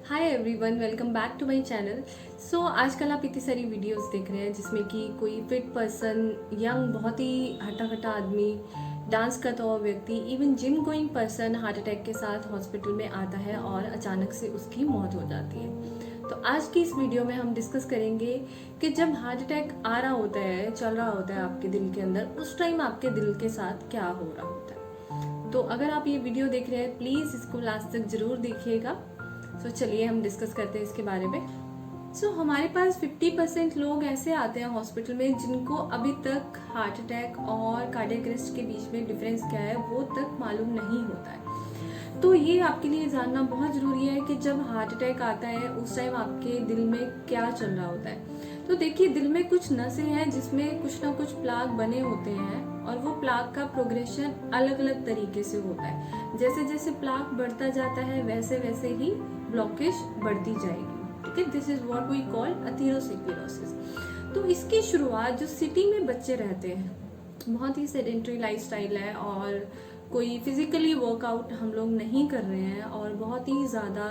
Hi everyone, welcome back to my channel. So आजकल आप इतनी सारी वीडियोस देख रहे हैं जिसमें कि कोई फिट पर्सन, यंग बहुत ही हट्टा-कट्टा आदमी, डांस करता हुआ व्यक्ति, even gym going person heart attack के साथ हॉस्पिटल में आता है और अचानक से उसकी मौत हो जाती है। तो आज की इस वीडियो में हम डिस्कस करेंगे कि जब हार्ट अटैक आ रहा होता है, चल रहा होता है आपके दिल के अंदर, उस टाइम आपके दिल के साथ क्या हो रहा होता है। तो अगर आप ये वीडियो देख रहे हैं, प्लीज़ इसको लास्ट तक जरूर देखिएगा। तो चलिए हम डिस्कस करते हैं इसके बारे में। हमारे पास 50% लोग ऐसे आते हैं हॉस्पिटल में जिनको अभी तक हार्ट अटैक और कार्डियक अरेस्ट के बीच में डिफरेंस क्या है वो तक मालूम नहीं होता है। तो ये आपके लिए जानना बहुत जरूरी है कि जब हार्ट अटैक आता है उस टाइम आपके दिल में क्या चल रहा होता है। तो देखिए, दिल में कुछ नसें हैं जिसमें कुछ ना कुछ प्लाक बने होते हैं और वो प्लाक का प्रोग्रेशन अलग अलग तरीके से होता है। जैसे जैसे प्लाक बढ़ता जाता है वैसे वैसे ही ब्लॉकेज बढ़ती जाएगी। ठीक है, this is what we call atherosclerosis. तो इसकी शुरुआत जो सिटी में बच्चे रहते हैं, बहुत ही सेडेंटरी लाइफस्टाइल है और कोई फिजिकली वर्कआउट हम लोग नहीं कर रहे हैं और बहुत ही ज़्यादा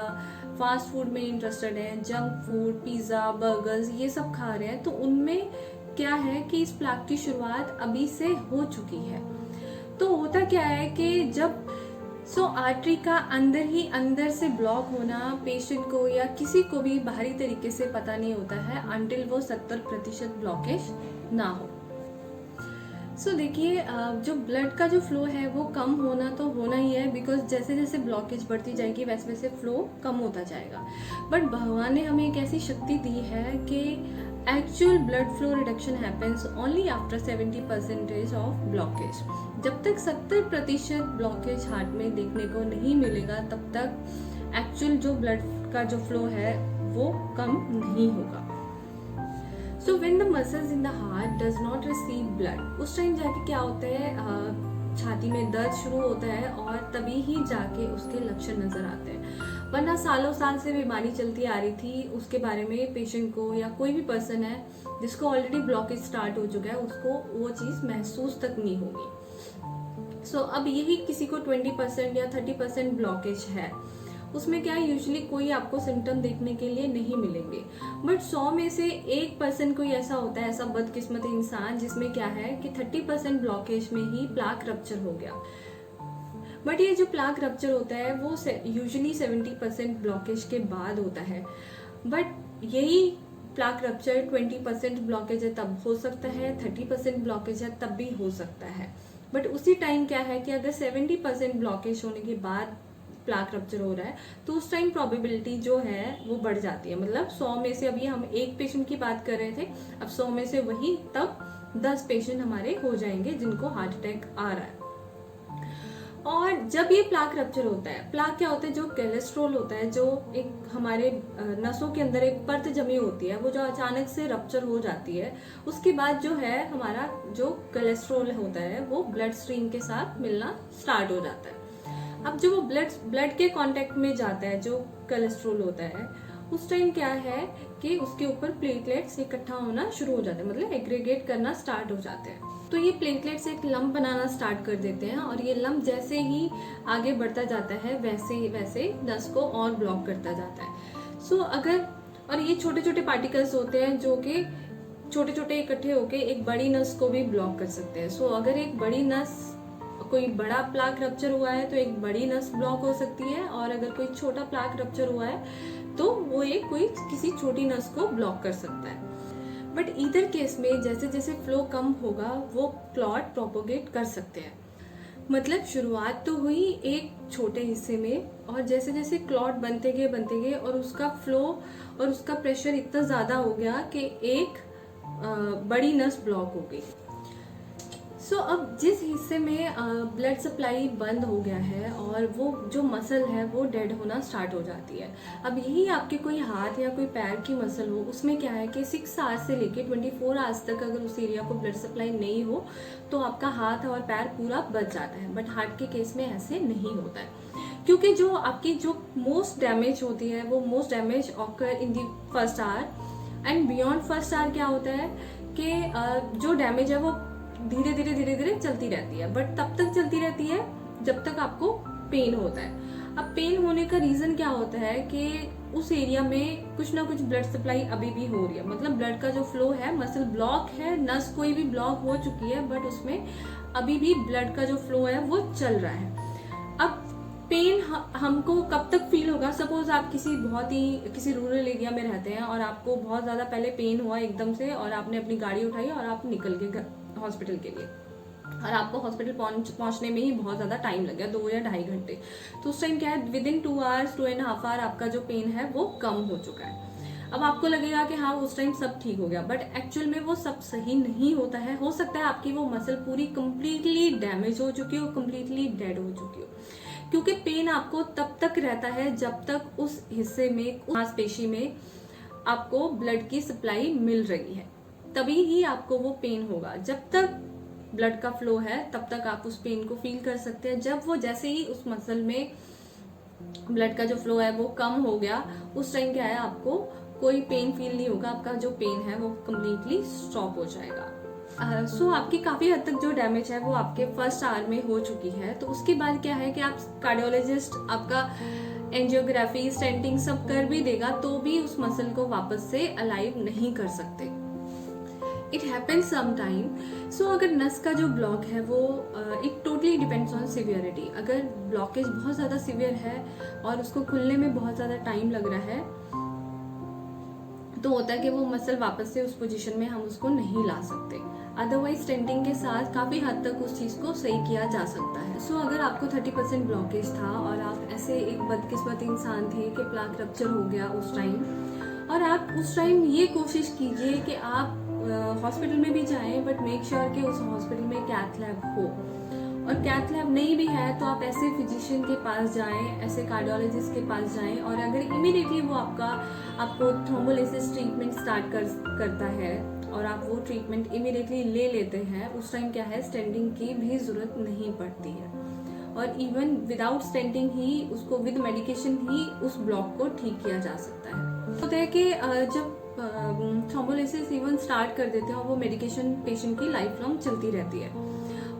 फास्ट फूड में इंटरेस्टेड हैं, जंक फूड, पिज़्ज़ा, बर्गर्स ये सब खा रहे हैं, तो उनमें क्या है कि इस प्लाक की शुरुआत अभी से हो चुकी है। तो होता क्या है कि जब आर्टरी का अंदर ही अंदर से ब्लॉक होना पेशेंट को या किसी को भी बाहरी तरीके से पता नहीं होता है अंटिल वो 70% ब्लॉकेज ना हो। देखिए, जो ब्लड का जो फ्लो है वो कम होना तो होना ही है, बिकॉज जैसे जैसे ब्लॉकेज बढ़ती जाएगी वैसे वैसे फ्लो कम होता जाएगा। बट भगवान ने हमें एक ऐसी शक्ति दी है कि actual blood flow reduction happens only after 70% of blockage. जब तक 70% ब्लॉकेज हार्ट में देखने को नहीं मिलेगा तब तक एक्चुअल जो ब्लड का जो फ्लो है वो कम नहीं होगा। So when the muscles in the heart does not receive blood, उस टाइम जाके क्या होता है, छाती में दर्द शुरू होता है और तभी ही जाके उसके लक्षण नजर आते हैं। वरना सालों साल से बीमारी चलती आ रही थी, उसके बारे में पेशेंट को या कोई भी पर्सन है जिसको ऑलरेडी ब्लॉकेज स्टार्ट हो चुका है उसको वो चीज महसूस तक नहीं होगी। अब यही किसी को 20% या 30% ब्लॉकेज है, उसमें क्या है, यूजुअली कोई आपको सिम्टम देखने के लिए नहीं मिलेंगे। बट 100 में से 1% कोई ऐसा होता है, ऐसा बदकिस्मत इंसान जिसमें क्या है कि 30% ब्लॉकेज में ही प्लाक रप्चर हो गया। बट ये जो प्लाक रप्चर होता है वो यूजुअली 70% ब्लॉकेज के बाद होता है। बट यही प्लाक रप्चर 20% ब्लॉकेज है तब हो सकता है, 30% ब्लॉकेज है तब भी हो सकता है। बट उसी टाइम क्या है कि अगर 70% ब्लॉकेज होने के बाद प्लाक रप्चर हो रहा है तो उस टाइम प्रोबेबिलिटी जो है वो बढ़ जाती है। मतलब 100 में से, अभी हम एक पेशेंट की बात कर रहे थे, अब 100 में से वही तब 10 पेशेंट हमारे हो जाएंगे जिनको हार्ट अटैक आ रहा है। और जब ये प्लाक रप्चर होता है, प्लाक क्या होता है, जो कोलेस्ट्रॉल होता है, जो एक हमारे नसों के अंदर एक परत जमी होती है, वो जो अचानक से रप्चर हो जाती है, उसके बाद जो है हमारा जो कोलेस्ट्रॉल होता है वो ब्लड स्ट्रीम के साथ मिलना स्टार्ट हो जाता है। अब जो वो ब्लड के कांटेक्ट में जाता है जो कोलेस्ट्रॉल होता है, उस टाइम क्या है कि उसके ऊपर प्लेटलेट्स इकट्ठा होना शुरू हो जाते हैं, मतलब एग्रीगेट करना स्टार्ट हो जाते हैं। तो ये प्लेटलेट्स एक लंप बनाना स्टार्ट कर देते हैं और ये लंप जैसे ही आगे बढ़ता जाता है वैसे वैसे नस को और ब्लॉक करता जाता है। अगर, और ये छोटे छोटे पार्टिकल्स होते हैं जो कि छोटे छोटे इकट्ठे होके एक बड़ी नस को भी ब्लॉक कर सकते हैं। अगर एक बड़ी नस, कोई बड़ा प्लाक रप्चर हुआ है तो एक बड़ी नस ब्लॉक हो सकती है, और अगर कोई छोटा प्लाक रप्चर हुआ है तो वो एक कोई किसी छोटी नस को ब्लॉक कर सकता है। बट ईदर केस में जैसे जैसे फ्लो कम होगा वो क्लॉट प्रोपोगेट कर सकते हैं। मतलब शुरुआत तो हुई एक छोटे हिस्से में और जैसे जैसे क्लॉट बनते गए और उसका फ्लो और उसका प्रेशर इतना ज्यादा हो गया कि एक बड़ी नस ब्लॉक हो गई। अब जिस हिस्से में ब्लड सप्लाई बंद हो गया है और वो जो मसल है वो डेड होना स्टार्ट हो जाती है। अब यही आपके कोई हाथ या कोई पैर की मसल हो, उसमें क्या है कि 6 आवर्स से लेके 24 आवर्स तक अगर उस एरिया को ब्लड सप्लाई नहीं हो तो आपका हाथ और पैर पूरा बच जाता है। बट हार्ट के केस में ऐसे नहीं होता है, क्योंकि जो आपकी जो मोस्ट डैमेज होती है वो most damage occur in the first hour and beyond first hour. क्या होता है कि जो डैमेज है वो धीरे धीरे चलती रहती है, बट तब तक चलती रहती है जब तक आपको पेन होता है। अब पेन होने का रीजन क्या होता है कि उस एरिया में कुछ ना कुछ ब्लड सप्लाई अभी भी हो रही है, मतलब ब्लड का जो फ्लो है, मसल ब्लॉक है, नस कोई भी ब्लॉक हो चुकी है बट उसमें अभी भी ब्लड का जो फ्लो है वो चल रहा है। अब पेन हमको कब तक फील होगा? सपोज आप किसी रूरल एरिया में रहते हैं और आपको बहुत ज्यादा पहले पेन हुआ एकदम से और आपने अपनी गाड़ी उठाई और आप निकल गए घर हॉस्पिटल के लिए, और आपको हॉस्पिटल पहुंचने में ही बहुत ज्यादा टाइम लग गया, 2 या 2.5 घंटे। तो उस टाइम क्या है, विद इन 2 आवर्स 2.5 आवर आपका जो पेन है वो कम हो चुका है। अब आपको लगेगा कि हाँ उस टाइम सब ठीक हो गया, बट एक्चुअल में वो सब सही नहीं होता है। हो सकता है आपकी वो मसल पूरी कंप्लीटली डैमेज हो चुकी हो, कंप्लीटली डेड हो चुकी हो, क्योंकि पेन आपको तब तक रहता है जब तक उस हिस्से में, उस मांसपेशी में आपको ब्लड की सप्लाई मिल रही है, तभी ही आपको वो पेन होगा। जब तक ब्लड का फ्लो है तब तक आप उस पेन को फील कर सकते हैं। जब वो जैसे ही उस मसल में ब्लड का जो फ्लो है वो कम हो गया, उस टाइम क्या है, आपको कोई पेन फील नहीं होगा, आपका जो पेन है वो कम्प्लीटली स्टॉप हो जाएगा। सो आपकी काफी हद तक जो डैमेज है वो आपके फर्स्ट आवर में हो चुकी है। तो उसके बाद क्या है कि आप कार्डियोलॉजिस्ट आपका एंजियोग्राफी, स्टेंटिंग सब कर भी देगा तो भी उस मसल को वापस से अलाइव नहीं कर सकते। It happens sometime. सो अगर नस का जो ब्लॉक है वो it totally depends on severity. अगर ब्लॉकेज बहुत ज्यादा सिवियर है और उसको खुलने में बहुत ज्यादा टाइम लग रहा है तो होता है कि वो मसल वापस से उस पोजीशन में हम उसको नहीं ला सकते। अदरवाइज स्टेंटिंग के साथ काफी हद तक उस चीज को सही किया जा सकता है। सो अगर आपको 30% ब्लॉकेज था और आप ऐसे एक बदकिस्मत इंसान थे कि प्लाक रप्चर हो गया उस टाइम, और आप उस टाइम ये कोशिश कीजिए कि आप हॉस्पिटल में भी जाएं, बट मेक श्योर कि उस हॉस्पिटल में कैथ लैब हो, और कैथ लैब नहीं भी है तो आप ऐसे फिजिशियन के पास जाएं, ऐसे कार्डियोलॉजिस्ट के पास जाएं, और अगर इमीडिएटली वो आपको थ्रोम्बोलिसिस ट्रीटमेंट स्टार्ट करता है और आप वो ट्रीटमेंट इमीडिएटली ले लेते हैं, उस टाइम क्या है, स्टेंटिंग की भी जरूरत नहीं पड़ती है। और इवन विदाउट स्टेंटिंग ही उसको विद मेडिकेशन ही उस ब्लॉक को ठीक किया जा सकता है। होता है कि जब थ्रोम्बोलिसिस इवन स्टार्ट कर देते हैं और वो मेडिकेशन पेशेंट की लाइफ लॉन्ग चलती रहती है,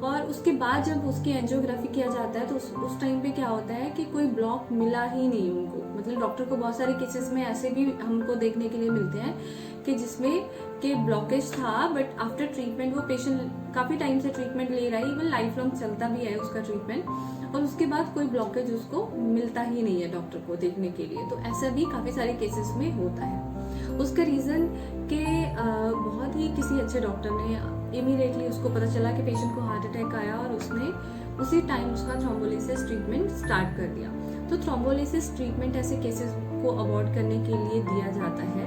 और उसके बाद जब उसकी एंजियोग्राफी किया जाता है तो उस टाइम पे क्या होता है कि कोई ब्लॉक मिला ही नहीं उनको। मतलब डॉक्टर को बहुत सारे केसेस में ऐसे भी हमको देखने के लिए मिलते हैं कि जिसमें के ब्लॉकेज था, बट आफ्टर ट्रीटमेंट वो पेशेंट काफी टाइम से ट्रीटमेंट ले रहा है, इवन लाइफ लॉन्ग चलता भी है उसका ट्रीटमेंट, और उसके बाद कोई ब्लॉकेज उसको मिलता ही नहीं है डॉक्टर को देखने के लिए। तो ऐसा भी काफी सारे केसेस में होता है। उसका रीजन के बहुत ही किसी अच्छे डॉक्टर ने इमीडिएटली उसको पता चला कि पेशेंट को हार्ट अटैक आया और उसने उसी टाइम उसका थ्रोम्बोलिसिस ट्रीटमेंट स्टार्ट कर दिया। तो थ्रोम्बोलिसिस ट्रीटमेंट ऐसे केसेस को अवॉइड करने के लिए दिया जाता है।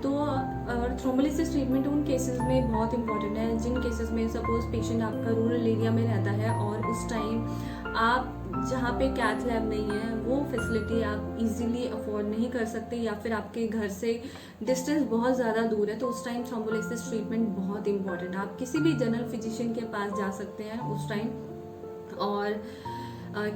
तो और थ्रोम्बोलिसिस ट्रीटमेंट उन केसेस में बहुत इंपॉर्टेंट है जिन केसेस में सपोज पेशेंट आपका रूरल एरिया में रहता है और उस टाइम आप जहाँ पे कैथ लैब नहीं है, वो फैसिलिटी आप इजीली अफोर्ड नहीं कर सकते, या फिर आपके घर से डिस्टेंस बहुत ज़्यादा दूर है, तो उस टाइम थ्रोम्बोलिसिस ट्रीटमेंट बहुत इंपॉर्टेंट है। आप किसी भी जनरल फिजिशियन के पास जा सकते हैं उस टाइम, और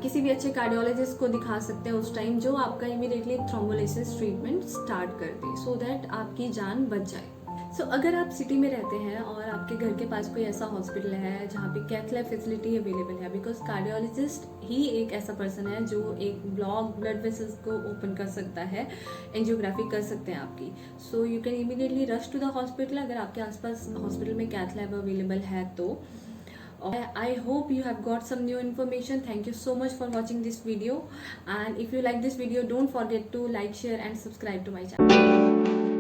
किसी भी अच्छे कार्डियोलॉजिस्ट को दिखा सकते हैं उस टाइम, जो आपका इमीडिएटली थ्रोम्बोलिसिस ट्रीटमेंट स्टार्ट कर दे, सो दैट आपकी जान बच जाए। सो अगर आप सिटी में रहते हैं और आपके घर के पास कोई ऐसा हॉस्पिटल है जहाँ पे कैथ लैब फैसिलिटी अवेलेबल है, बिकॉज कार्डियोलॉजिस्ट ही एक ऐसा पर्सन है जो एक ब्लड वेसल्स को ओपन कर सकता है, एंजियोग्राफी कर सकते हैं आपकी। So you can immediately rush to the hospital अगर आपके आसपास हॉस्पिटल में कैथ लैब अवेलेबल है तो। I hope you have got some new information. Thank you so much for watching this video, and if you like this video, don't forget to like, share and subscribe to my channel.